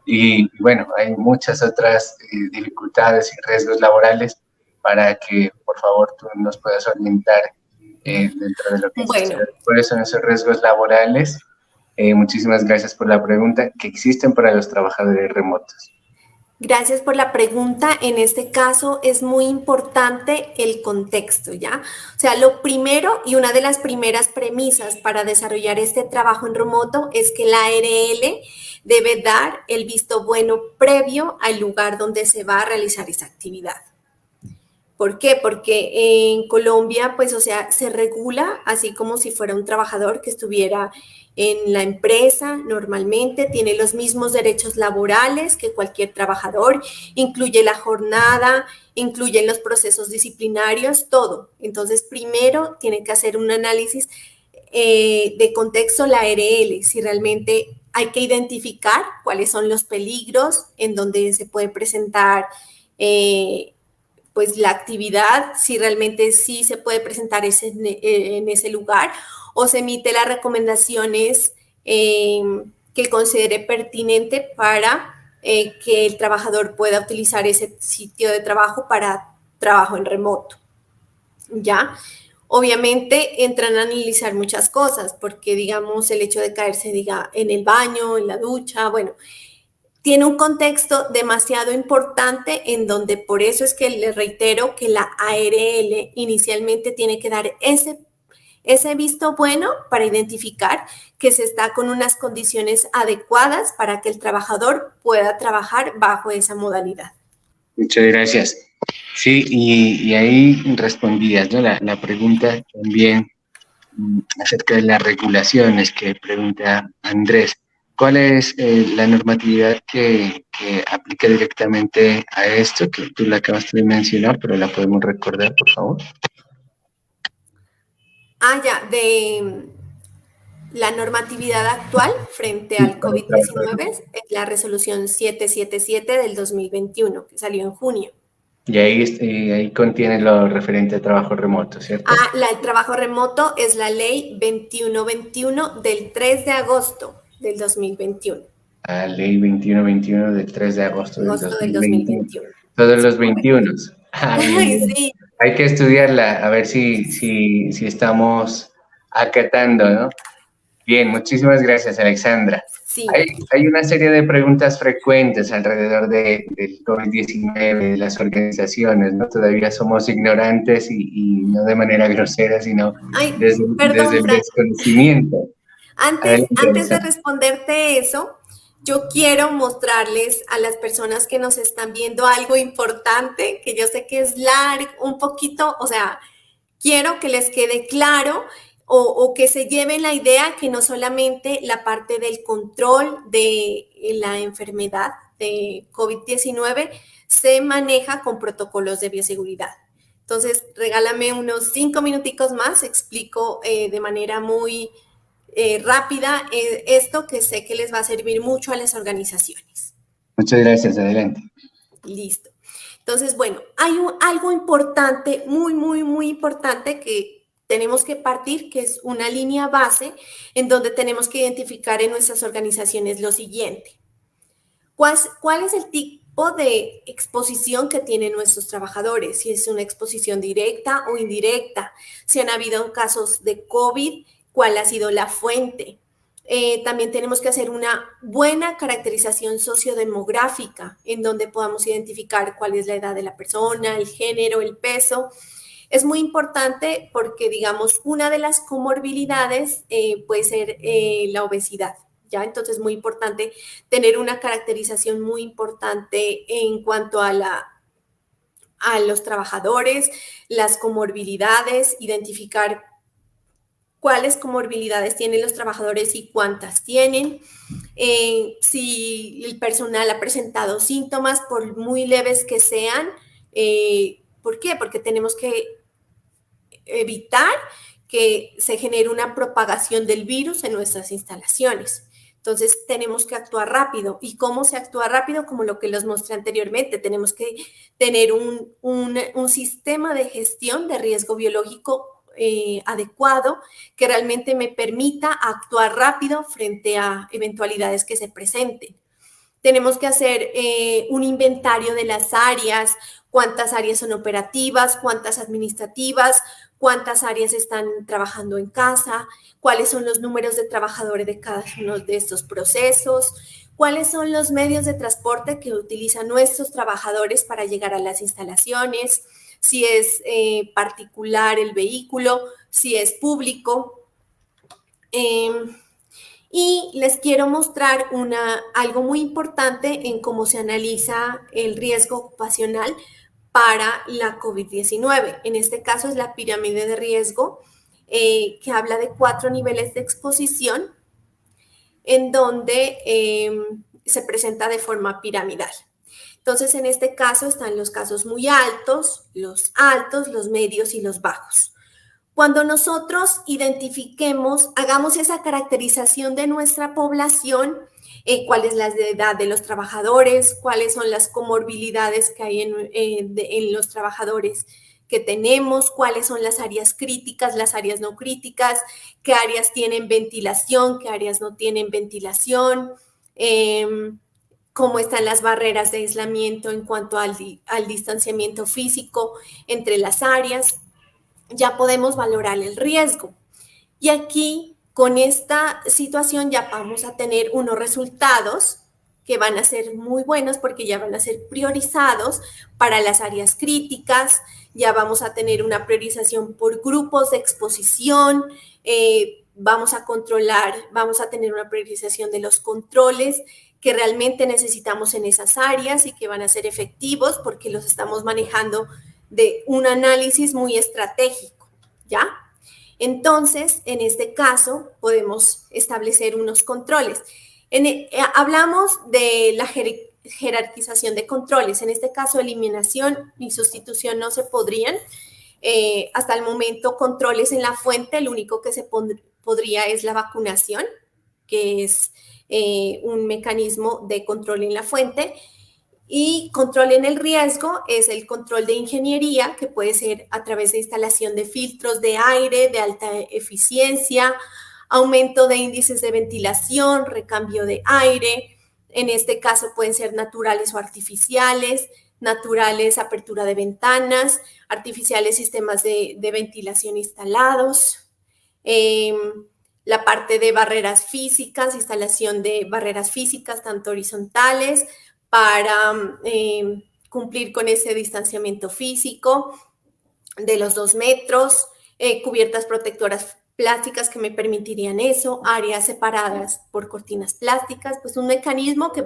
Y bueno, hay muchas otras dificultades y riesgos laborales para que, por favor, tú nos puedas orientar dentro de lo que Bueno, sucede. ¿Cuáles son esos riesgos laborales? Muchísimas gracias por la pregunta que existen para los trabajadores remotos. gracias por la pregunta. En este caso es muy importante el contexto, ¿ya? O sea, lo primero y una de las primeras premisas para desarrollar este trabajo en remoto es que la ARL debe dar el visto bueno previo al lugar donde se va a realizar esa actividad. ¿Por qué? Porque en Colombia, pues, o sea, se regula así como si fuera un trabajador que estuviera en la empresa normalmente, tiene los mismos derechos laborales que cualquier trabajador, incluye la jornada, incluyen los procesos disciplinarios, todo. Entonces, primero tiene que hacer un análisis de contexto la ARL, si realmente hay que identificar cuáles son los peligros en donde se puede presentar pues la actividad, si realmente sí se puede presentar en ese lugar o se emite las recomendaciones que considere pertinente para que el trabajador pueda utilizar ese sitio de trabajo para trabajo en remoto. ¿Ya? Obviamente entran a analizar muchas cosas, porque digamos el hecho de caerse diga en el baño, en la ducha, bueno, tiene un contexto demasiado importante en donde por eso es que le reitero que la ARL inicialmente tiene que dar ese visto bueno para identificar que se está con unas condiciones adecuadas para que el trabajador pueda trabajar bajo esa modalidad. Muchas gracias. Sí, y ahí respondías, ¿no? La pregunta también acerca de las regulaciones que pregunta Andrés. ¿Cuál es la normatividad que aplica directamente a esto? Que tú la acabaste de mencionar, pero la podemos recordar, por favor. Ya, de la normatividad actual frente al COVID-19 es la resolución 777 del 2021, que salió en junio. Y ahí contiene lo referente a trabajo remoto, ¿cierto? El trabajo remoto es la ley 2121 del 3 de agosto del 2021. Ley 2121 del 3 de agosto del 2021. Todos los 21. Bien, Ay, bien. sí. Hay que estudiarla, a ver si estamos acatando, ¿no? Bien, muchísimas gracias, Alexandra. Sí. Hay una serie de preguntas frecuentes alrededor del COVID-19, de las organizaciones, ¿no? Todavía somos ignorantes y no de manera grosera, sino desde el desconocimiento. Antes de responderte eso, yo quiero mostrarles a las personas que nos están viendo algo importante, que yo sé que es largo, un poquito, o sea, quiero que les quede claro o que se lleven la idea que no solamente la parte del control de la enfermedad de COVID-19 se maneja con protocolos de bioseguridad. Entonces, regálame unos 5 minuticos más, explico de manera muy rápida esto que sé que les va a servir mucho a las organizaciones. Muchas gracias, adelante. Listo. Entonces, bueno, hay algo importante, muy importante que tenemos que partir, que es una línea base en donde tenemos que identificar en nuestras organizaciones lo siguiente. ¿Cuál es el tipo de exposición que tienen nuestros trabajadores? Si es una exposición directa o indirecta, si han habido casos de COVID, ¿cuál ha sido la fuente? También tenemos que hacer una buena caracterización sociodemográfica en donde podamos identificar cuál es la edad de la persona, el género, el peso. Es muy importante porque, digamos, una de las comorbilidades puede ser la obesidad. ¿Ya? Entonces es muy importante tener una caracterización muy importante en cuanto a los trabajadores, las comorbilidades, identificar cuáles comorbilidades tienen los trabajadores y cuántas tienen. Si el personal ha presentado síntomas, por muy leves que sean, ¿por qué? Porque tenemos que evitar que se genere una propagación del virus en nuestras instalaciones. Entonces, tenemos que actuar rápido. ¿Y cómo se actúa rápido? Como lo que les mostré anteriormente, tenemos que tener un sistema de gestión de riesgo biológico adecuado que realmente me permita actuar rápido frente a eventualidades que se presenten. Tenemos que hacer un inventario de las áreas, cuántas áreas son operativas, cuántas administrativas, cuántas áreas están trabajando en casa, cuáles son los números de trabajadores de cada uno de estos procesos, cuáles son los medios de transporte que utilizan nuestros trabajadores para llegar a las instalaciones, si es particular el vehículo, si es público. Y les quiero mostrar algo muy importante en cómo se analiza el riesgo ocupacional para la COVID-19. En este caso es la pirámide de riesgo, que habla de 4 niveles de exposición, en donde se presenta de forma piramidal. Entonces, en este caso están los casos muy altos, los medios y los bajos. Cuando nosotros identifiquemos, hagamos esa caracterización de nuestra población, cuál es la edad de los trabajadores, cuáles son las comorbilidades que hay en los trabajadores que tenemos, cuáles son las áreas críticas, las áreas no críticas, qué áreas tienen ventilación, qué áreas no tienen ventilación, cómo están las barreras de aislamiento en cuanto al distanciamiento físico entre las áreas. Ya podemos valorar el riesgo. Y aquí, con esta situación, ya vamos a tener unos resultados que van a ser muy buenos porque ya van a ser priorizados para las áreas críticas, ya vamos a tener una priorización por grupos de exposición, vamos a controlar, vamos a tener una priorización de los controles que realmente necesitamos en esas áreas y que van a ser efectivos porque los estamos manejando de un análisis muy estratégico, ¿ya? Entonces, en este caso, podemos establecer unos controles. Hablamos de la jerarquización de controles. En este caso, eliminación y sustitución no se podrían. Hasta el momento, controles en la fuente, el único que se podría es la vacunación, que es un mecanismo de control en la fuente. Y control en el riesgo es el control de ingeniería, que puede ser a través de instalación de filtros de aire de alta eficiencia, aumento de índices de ventilación, recambio de aire. En este caso pueden ser naturales o artificiales, naturales apertura de ventanas, artificiales sistemas de ventilación instalados. La parte de barreras físicas, instalación de barreras físicas, tanto horizontales, para cumplir con ese distanciamiento físico de los 2 metros, cubiertas protectoras plásticas que me permitirían eso, áreas separadas por cortinas plásticas, pues un mecanismo que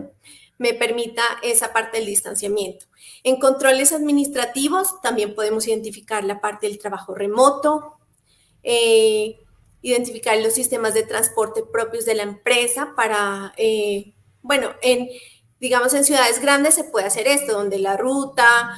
me permita esa parte del distanciamiento. En controles administrativos también podemos identificar la parte del trabajo remoto, identificar los sistemas de transporte propios de la empresa para, Digamos, en ciudades grandes se puede hacer esto, donde la ruta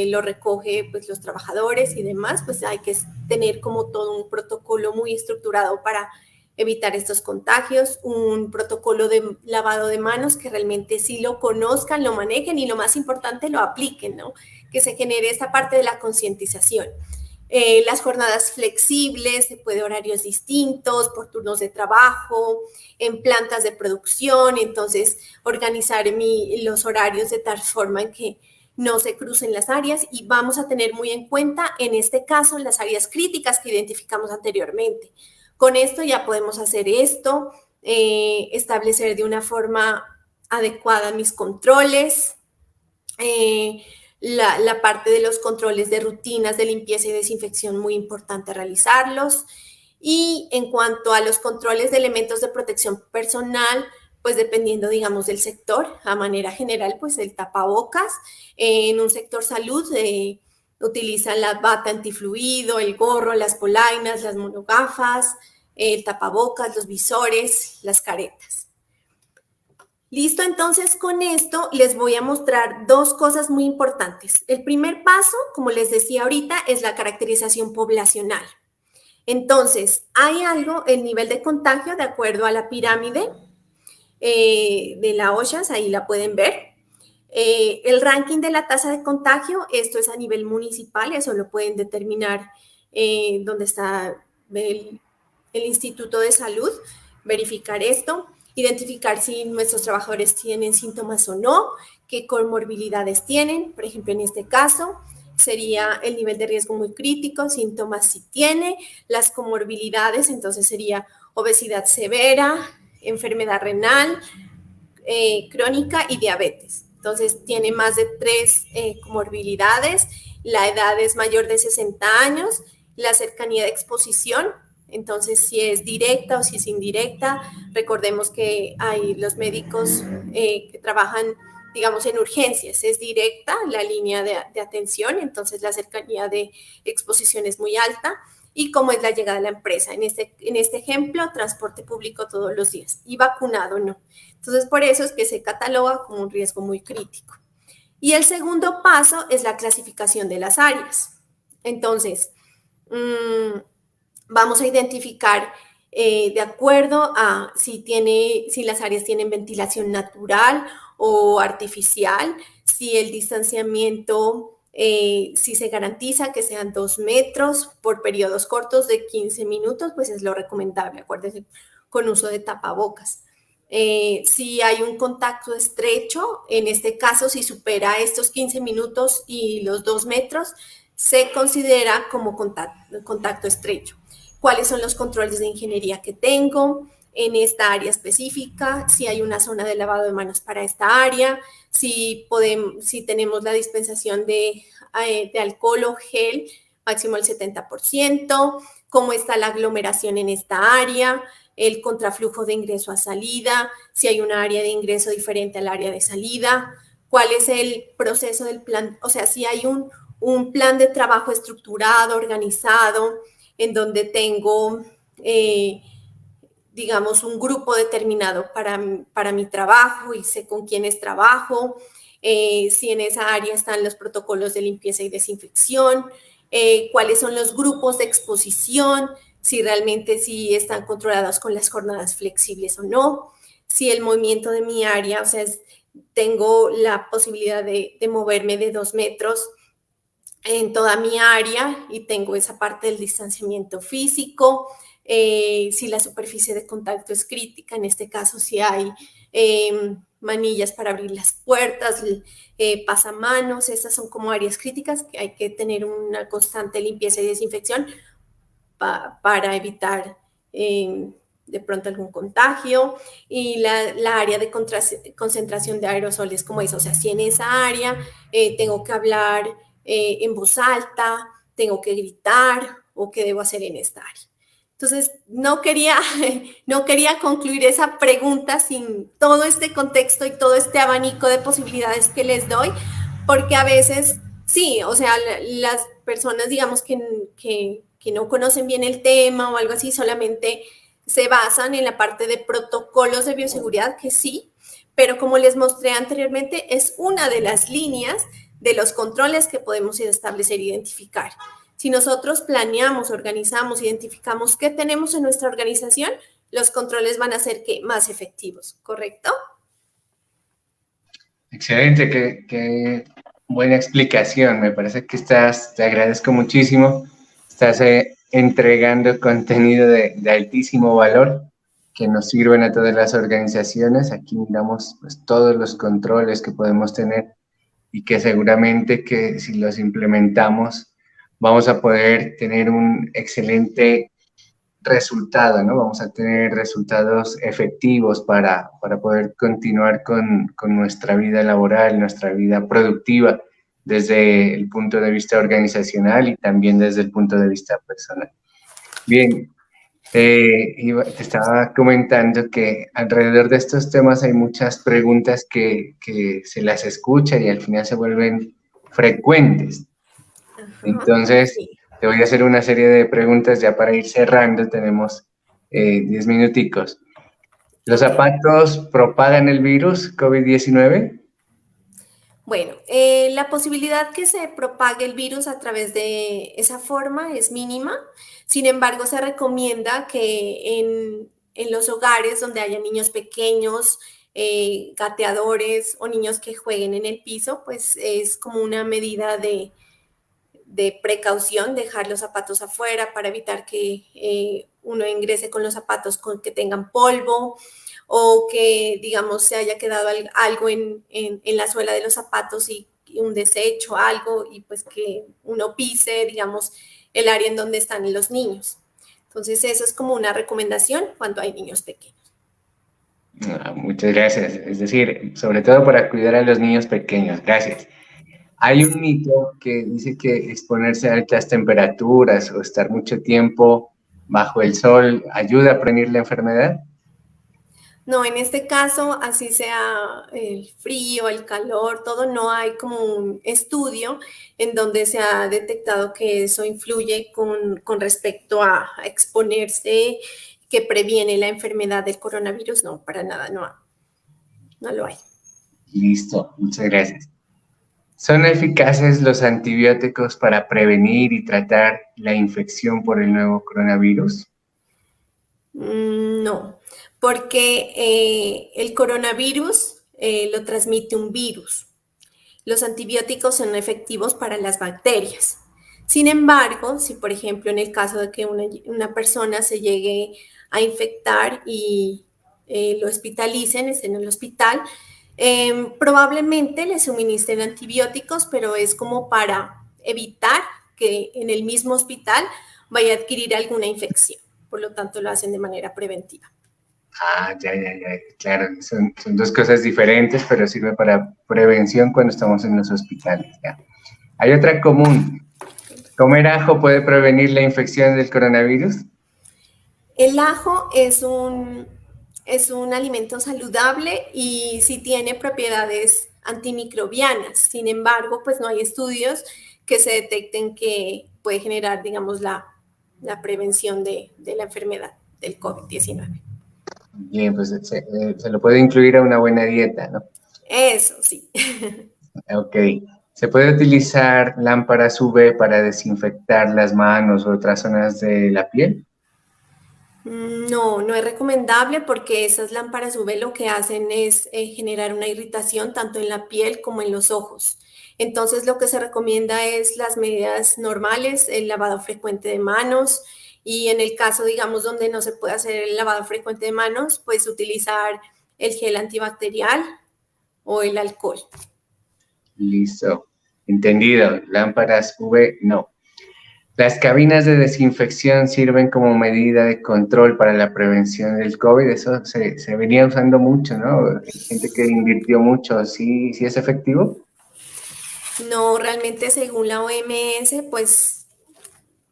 lo recoge pues, los trabajadores y demás, pues hay que tener como todo un protocolo muy estructurado para evitar estos contagios, un protocolo de lavado de manos que realmente sí lo conozcan, lo manejen y lo más importante, lo apliquen, ¿no? Que se genere esta parte de la concientización. Las jornadas flexibles, se puede horarios distintos, por turnos de trabajo, en plantas de producción, entonces organizar los horarios de tal forma en que no se crucen las áreas y vamos a tener muy en cuenta, en este caso, las áreas críticas que identificamos anteriormente. Con esto ya podemos hacer esto, establecer de una forma adecuada mis controles, la parte de los controles de rutinas de limpieza y desinfección, muy importante realizarlos. Y en cuanto a los controles de elementos de protección personal, pues dependiendo, digamos, del sector, a manera general, pues el tapabocas. En un sector salud utilizan la bata antifluido, el gorro, las polainas, las monogafas, el tapabocas, los visores, las caretas. Listo, entonces con esto les voy a mostrar dos cosas muy importantes. El primer paso, como les decía ahorita, es la caracterización poblacional. Entonces, hay algo, el nivel de contagio, de acuerdo a la pirámide de la OSHAS, ahí la pueden ver. El ranking de la tasa de contagio, esto es a nivel municipal, eso lo pueden determinar donde está el Instituto de Salud, verificar esto, identificar si nuestros trabajadores tienen síntomas o no, qué comorbilidades tienen, por ejemplo, en este caso, sería el nivel de riesgo muy crítico, síntomas si tiene, las comorbilidades, entonces sería obesidad severa, enfermedad renal, crónica y diabetes. Entonces, tiene más de 3 comorbilidades, la edad es mayor de 60 años, la cercanía de exposición, entonces si es directa o si es indirecta, recordemos que hay los médicos que trabajan, digamos, en urgencias, es directa la línea de atención, entonces la cercanía de exposición es muy alta, y cómo es la llegada a la empresa. En este ejemplo, transporte público todos los días y vacunado no. Entonces, por eso es que se cataloga como un riesgo muy crítico. Y el segundo paso es la clasificación de las áreas. Entonces, vamos a identificar de acuerdo a si las áreas tienen ventilación natural o artificial, si el distanciamiento, si se garantiza que sean 2 metros por periodos cortos de 15 minutos, pues es lo recomendable, acuérdense, con uso de tapabocas. Si hay un contacto estrecho, en este caso, si supera estos 15 minutos y los 2 metros, se considera como contacto estrecho. ¿Cuáles son los controles de ingeniería que tengo en esta área específica? Si hay una zona de lavado de manos para esta área, si tenemos la dispensación de alcohol o gel, máximo el 70%, cómo está la aglomeración en esta área, el contraflujo de ingreso a salida, si hay una área de ingreso diferente al área de salida, cuál es el proceso del plan, o sea, si hay un plan de trabajo estructurado, organizado, en donde tengo, digamos, un grupo determinado para mi trabajo y sé con quiénes trabajo, si en esa área están los protocolos de limpieza y desinfección, cuáles son los grupos de exposición, si realmente sí están controlados con las jornadas flexibles o no, si el movimiento de mi área, o sea, tengo la posibilidad de moverme de 2 metros en toda mi área y tengo esa parte del distanciamiento físico, si la superficie de contacto es crítica, en este caso si hay manillas para abrir las puertas, pasamanos, esas son como áreas críticas que hay que tener una constante limpieza y desinfección para evitar de pronto algún contagio, y la área de concentración de aerosoles como esa, o sea, si en esa área tengo que hablar en voz alta, tengo que gritar o qué debo hacer en esta área. Entonces, no quería concluir esa pregunta sin todo este contexto y todo este abanico de posibilidades que les doy, porque a veces, sí, o sea, las personas, digamos, que no conocen bien el tema o algo así, solamente se basan en la parte de protocolos de bioseguridad, que sí, pero como les mostré anteriormente, es una de las líneas de los controles que podemos establecer e identificar. Si nosotros planeamos, organizamos, identificamos qué tenemos en nuestra organización, los controles van a ser más efectivos, ¿correcto? Excelente, qué buena explicación. Me parece que te agradezco muchísimo. Estás entregando contenido de altísimo valor que nos sirven a todas las organizaciones. Aquí miramos pues, todos los controles que podemos tener y que seguramente que si los implementamos vamos a poder tener un excelente resultado, ¿no? Vamos a tener resultados efectivos para poder continuar con nuestra vida laboral, nuestra vida productiva, desde el punto de vista organizacional y también desde el punto de vista personal. Bien, te estaba comentando que alrededor de estos temas hay muchas preguntas que se las escucha y al final se vuelven frecuentes. Entonces, Sí. te voy a hacer una serie de preguntas ya para ir cerrando. Tenemos 10 minuticos. ¿Los Ok. zapatos propagan el virus COVID-19? Bueno, la posibilidad que se propague el virus a través de esa forma es mínima. Sin embargo, se recomienda que en los hogares donde haya niños pequeños, gateadores o niños que jueguen en el piso, pues es como una medida de precaución dejar los zapatos afuera para evitar que uno ingrese con los zapatos que tengan polvo o que, digamos, se haya quedado algo en la suela de los zapatos y un desecho, algo, y pues que uno pise, digamos, el área en donde están los niños. Entonces, eso es como una recomendación cuando hay niños pequeños. Muchas gracias. Es decir, sobre todo para cuidar a los niños pequeños. Gracias. Hay un mito que dice que exponerse a altas temperaturas o estar mucho tiempo bajo el sol ayuda a prevenir la enfermedad. No, en este caso, así sea el frío, el calor, todo, no hay como un estudio en donde se ha detectado que eso influye con respecto a exponerse, que previene la enfermedad del coronavirus. No, para nada, no lo hay. Listo, muchas gracias. ¿Son eficaces los antibióticos para prevenir y tratar la infección por el nuevo coronavirus? No, porque el coronavirus lo transmite un virus. Los antibióticos son efectivos para las bacterias. Sin embargo, si por ejemplo en el caso de que una persona se llegue a infectar y lo hospitalicen, esté en el hospital, probablemente le suministren antibióticos, pero es como para evitar que en el mismo hospital vaya a adquirir alguna infección. Por lo tanto, lo hacen de manera preventiva. Ya, claro, son dos cosas diferentes, pero sirve para prevención cuando estamos en los hospitales, ya. Hay otra común. ¿Comer ajo puede prevenir la infección del coronavirus? El ajo es un alimento saludable y sí tiene propiedades antimicrobianas. Sin embargo, pues no hay estudios que se detecten que puede generar, digamos, la prevención de la enfermedad del COVID-19. Bien, pues se lo puede incluir a una buena dieta, ¿no? Eso sí. Ok. ¿Se puede utilizar lámparas UV para desinfectar las manos o otras zonas de la piel? No, no es recomendable porque esas lámparas UV lo que hacen es generar una irritación tanto en la piel como en los ojos. Entonces, lo que se recomienda es las medidas normales, el lavado frecuente de manos y en el caso, digamos, donde no se puede hacer el lavado frecuente de manos, pues utilizar el gel antibacterial o el alcohol. Listo. Entendido. Lámparas UV, no. Las cabinas de desinfección sirven como medida de control para la prevención del COVID. Eso se venía usando mucho, ¿no? Hay gente que invirtió mucho. ¿Sí, sí es efectivo? No, realmente según la OMS, pues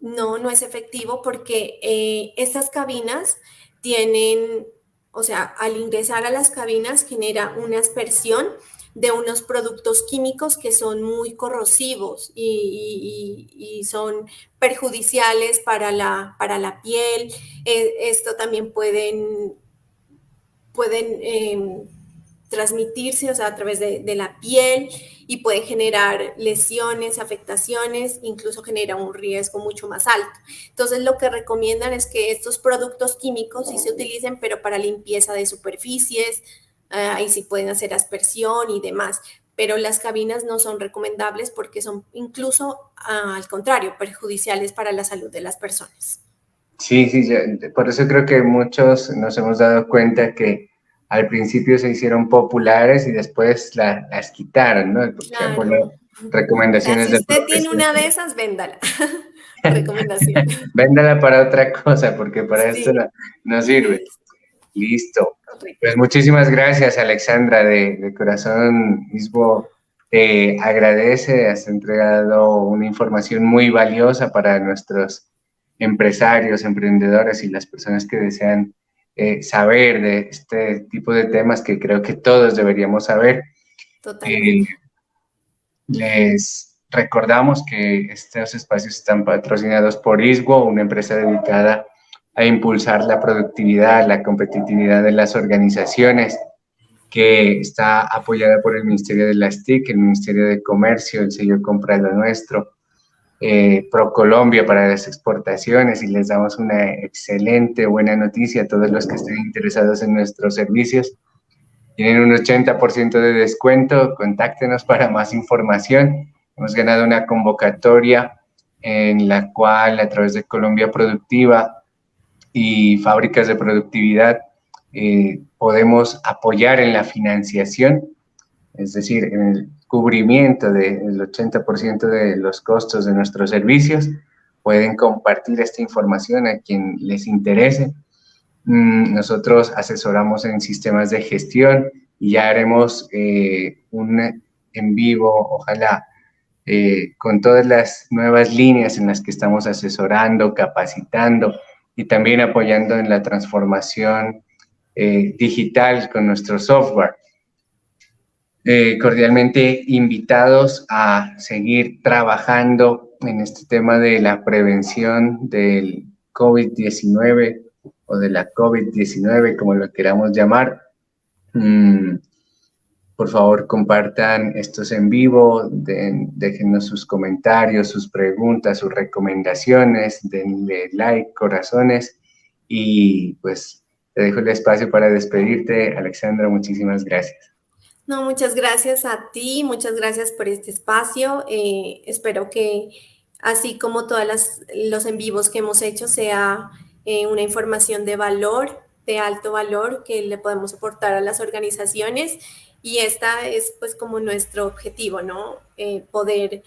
no es efectivo porque estas cabinas tienen, o sea, al ingresar a las cabinas genera una aspersión de unos productos químicos que son muy corrosivos y son perjudiciales para la piel. Esto también pueden transmitirse, o sea, a través de la piel y pueden generar lesiones, afectaciones, incluso genera un riesgo mucho más alto. Entonces, lo que recomiendan es que estos productos químicos sí se utilicen, pero para limpieza de superficies, ahí sí pueden hacer aspersión y demás, pero las cabinas no son recomendables porque son incluso, al contrario, perjudiciales para la salud de las personas. Sí, sí, por eso creo que muchos nos hemos dado cuenta que al principio se hicieron populares y después las quitaron, ¿no? Porque por las Claro. O sea, recomendaciones si del usted tiene profesor. una de esas, véndala. Recomendación. Véndala para otra cosa, porque para esto Sí, no sirve. es Listo. correcto. Pues muchísimas gracias, Alexandra, de corazón. Mismo te agradece, has entregado una información muy valiosa para nuestros empresarios, emprendedores y las personas que desean saber de este tipo de temas que creo que todos deberíamos saber. Eh, Totalmente. Les recordamos que estos espacios están patrocinados por ISWO, una empresa dedicada a impulsar la productividad, la competitividad de las organizaciones, que está apoyada por el Ministerio de las TIC, el Ministerio de Comercio, el sello Compra lo Nuestro, ProColombia para las exportaciones, y les damos una excelente, buena noticia a todos los que estén interesados en nuestros servicios. Tienen un 80% de descuento, contáctenos para más información. Hemos ganado una convocatoria en la cual a través de Colombia Productiva y Fábricas de Productividad podemos apoyar en la financiación, es decir, en el cubrimiento del 80% de los costos de nuestros servicios. Pueden compartir esta información a quien les interese. Nosotros asesoramos en sistemas de gestión y ya haremos un en vivo, ojalá, con todas las nuevas líneas en las que estamos asesorando, capacitando y también apoyando en la transformación digital con nuestro software. Cordialmente invitados a seguir trabajando en este tema de la prevención del COVID-19 o de la COVID-19, como lo queramos llamar. Por favor, compartan estos en vivo, déjennos sus comentarios, sus preguntas, sus recomendaciones, denle like, corazones, y pues te dejo el espacio para despedirte. Alexandra, muchísimas gracias. No, muchas gracias a ti, muchas gracias por este espacio. Espero que así como todas los en vivos que hemos hecho sea una información de valor, de alto valor que le podemos aportar a las organizaciones, y esta es pues como nuestro objetivo, ¿no? Poder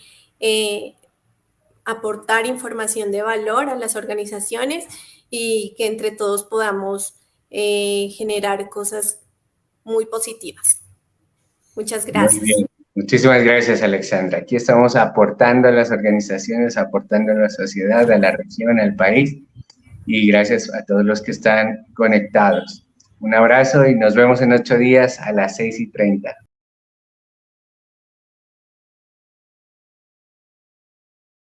aportar información de valor a las organizaciones y que entre todos podamos generar cosas muy positivas. Muchas Muy gracias. bien. Muchísimas gracias, Alexandra. Aquí estamos aportando a las organizaciones, aportando a la sociedad, a la región, al país, y gracias a todos los que están conectados. Un abrazo y nos vemos en 8 días a las 6:30.